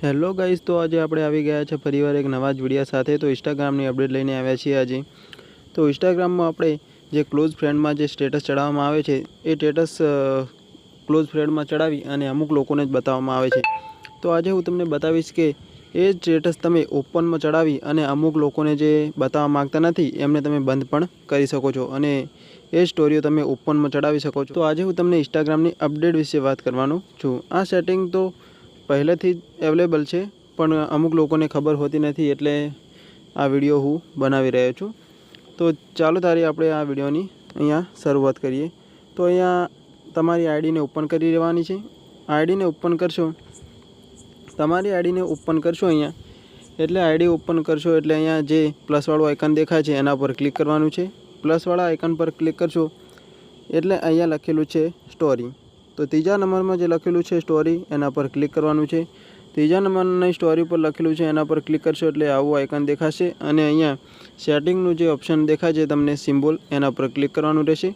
Hello guys, તો આજે આપણે આવી ગયા છે ફરીવાર એક નવા જ વિડીયો સાથે। તો ઇન્સ્ટાગ્રામની અપડેટ લઈને આવ્યા છીએ આજે। તો ઇન્સ્ટાગ્રામમાં આપણે જે ક્લોઝ ફ્રેન્ડમાં જે સ્ટેટસ ચડાવવામાં આવે છે એ સ્ટેટસ ક્લોઝ ફ્રેન્ડમાં ચડાવી અને અમુક લોકોને જ બતાવવામાં આવે છે। તો આજે હું તમને બતાવીશ કે એ સ્ટેટસ તમે ઓપનમાં ચડાવી અને અમુક લોકોને જે બતાવવા માંગતા નથી એમને તમે બંધ પણ કરી શકો છો અને એ સ્ટોરીઓ તમે ઓપનમાં ચડાવી શકો છો। તો આજે હું તમને ઇન્સ્ટાગ્રામની અપડેટ વિશે વાત કરવાનો છું। આ સેટિંગ તો પહેલેથી જ અવેલેબલ છે, પણ અમુક લોકોને ખબર હોતી નથી, એટલે આ વિડીયો હું બનાવી રહ્યો છું। તો ચાલો તારી આપણે આ વિડીયોની અહીંયા શરૂઆત કરીએ। તો અહીંયા તમારી આઈડીને ઓપન કરી લેવાની છે। આઈડીને ઓપન કરશો, તમારી આઈડીને ઓપન કરશો અહીંયા, એટલે આઈડી ઓપન કરશો એટલે અહીંયા જે પ્લસવાળું આઇકન દેખાય છે એના પર ક્લિક કરવાનું છે। પ્લસવાળા આઇકન પર ક્લિક કરશો એટલે અહીંયા લખેલું છે સ્ટોરી। તો ત્રીજા નંબરમાં જે લખેલું છે સ્ટોરી એના પર ક્લિક કરવાનું છે। ત્રીજા નંબરની સ્ટોરી પર લખેલું છે એના પર ક્લિક કરશો એટલે આવું આઇકન દેખાશે અને અહીંયા સેટિંગનું જે ઓપ્શન દેખાય છે તમને સિમ્બોલ, એના પર ક્લિક કરવાનું રહેશે।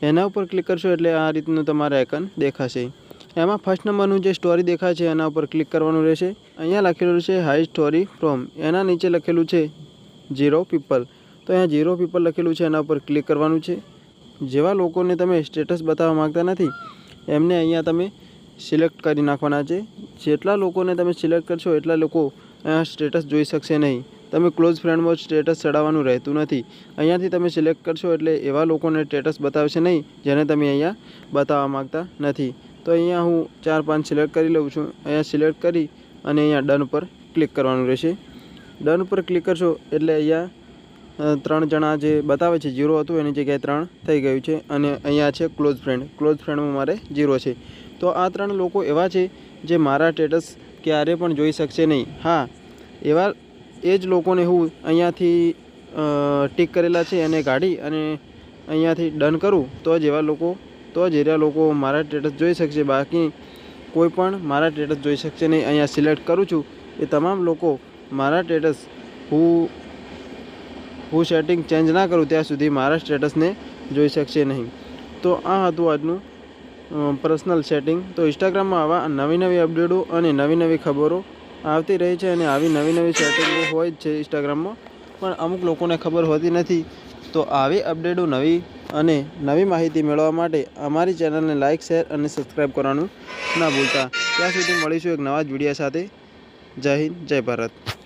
એના ઉપર ક્લિક કરશો એટલે આ રીતનું તમારે આઇકન દેખાશે। એમાં ફર્સ્ટ નંબરનું જે સ્ટોરી દેખાય છે એના ઉપર ક્લિક કરવાનું રહેશે। અહીંયા લખેલું છે હાઈ સ્ટોરી ફ્રોમ, એના નીચે લખેલું છે 0 પીપલ, તો અહીંયા 0 પીપલ લખેલું છે એના ઉપર ક્લિક કરવાનું છે। જેવા લોકોને તમે સ્ટેટસ બતાવવા માગતા નથી એમને અહીંયા તમે સિલેક્ટ કરી નાખવાના છે। જેટલા લોકોને તમે સિલેક્ટ કરશો એટલા લોકો અહીંયા સ્ટેટસ જોઈ શકશે નહીં। તમે ક્લોઝ ફ્રેન્ડમાં સ્ટેટસ ચડાવવાનું રહેતું નથી। અહીંયાથી તમે સિલેક્ટ કરશો એટલે એવા લોકોને સ્ટેટસ બતાવશે નહીં જેને તમે અહીંયા બતાવવા માગતા નથી। તો અહીંયા હું 4-5 સિલેક્ટ કરી લઉં છું। અહીંયા સિલેક્ટ કરી અને અહીંયા ડન પર ક્લિક કરવાનું રહેશે। ડન પર ક્લિક કરશો એટલે અહીંયા 3 જણા જે બતાવે છે 0 હતું એની જગ્યાએ 3 થઈ ગયું છે અને અહીંયા છે ક્લોઝ ફ્રેન્ડ, ક્લોઝ ફ્રેન્ડમાં મારે 0 છે। તો આ 3 લોકો એવા છે જે મારા સ્ટેટસ ક્યારે પણ જોઈ શકશે નહીં। હા, એવા એ જ લોકોને હું અહીંયાથી ટિક કરેલા છે એને કાઢી અને અહીંયાથી ડન કરું તો જ એવા લોકો મારા સ્ટેટસ જોઈ શકશે, બાકી કોઈ પણ મારા સ્ટેટસ જોઈ શકશે નહીં। અહીંયા સિલેક્ટ કરું છું એ તમામ લોકો મારા સ્ટેટસ હું સેટિંગ ચેન્જ ના કરું ત્યાં સુધી મારા સ્ટેટસને જોઈ શકશે નહીં। તો આ હતું આજનું પર્સનલ સેટિંગ। તો ઇન્સ્ટાગ્રામમાં આવા નવી અપડેટો અને નવી ખબરો આવતી રહે છે અને આવી નવી સેટિંગો હોય જ છે ઇન્સ્ટાગ્રામમાં, પણ અમુક લોકોને ખબર હોતી નથી। તો આવી અપડેટો નવી માહિતી મેળવવા માટે અમારી ચેનલને લાઇક, શેર અને સબસ્ક્રાઈબ કરવાનું ના ભૂલતા। ત્યાં સુધી મળીશું એક નવા જ વિડીયો સાથે। જય હિન્દ, જય ભારત।